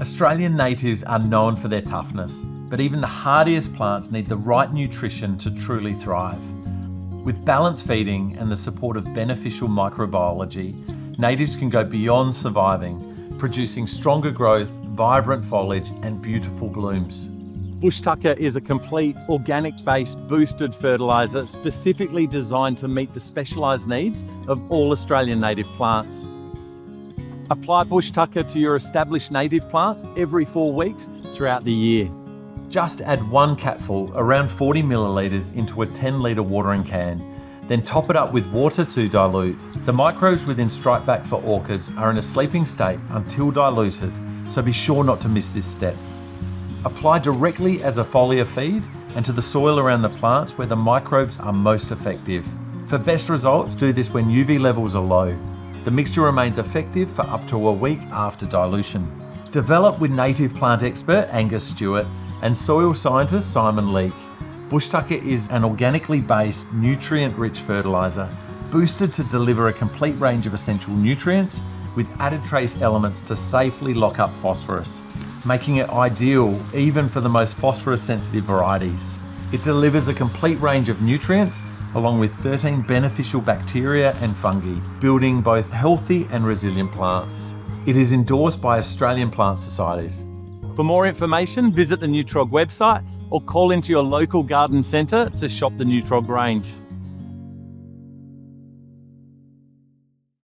Australian natives are known for their toughness, but even the hardiest plants need the right nutrition to truly thrive. With balanced feeding and the support of beneficial microbiology, natives can go beyond surviving, producing stronger growth, vibrant foliage and beautiful blooms. Bush Tucker is a complete organic-based boosted fertiliser specifically designed to meet the specialised needs of all Australian native plants. Apply Bush Tucker to your established native plants every 4 weeks throughout the year. Just add 1 capful, around 40 millilitres, into a 10-litre watering can. Then top it up with water to dilute. The microbes within strikeback for orchids are in a sleeping state until diluted, so be sure not to miss this step. Apply directly as a foliar feed and to the soil around the plants where the microbes are most effective. For best results, do this when UV levels are low. The mixture remains effective for up to a week after dilution. Developed with native plant expert Angus Stewart and soil scientist Simon Leake, Bush Tucker is an organically based, nutrient-rich fertiliser, boosted to deliver a complete range of essential nutrients with added trace elements to safely lock up phosphorus, making it ideal even for the most phosphorus-sensitive varieties. It delivers a complete range of nutrients along with 13 beneficial bacteria and fungi, building both healthy and resilient plants. It is endorsed by Australian plant societies. For more information, visit the Nutrog website or call into your local garden centre to shop the Nutrog range.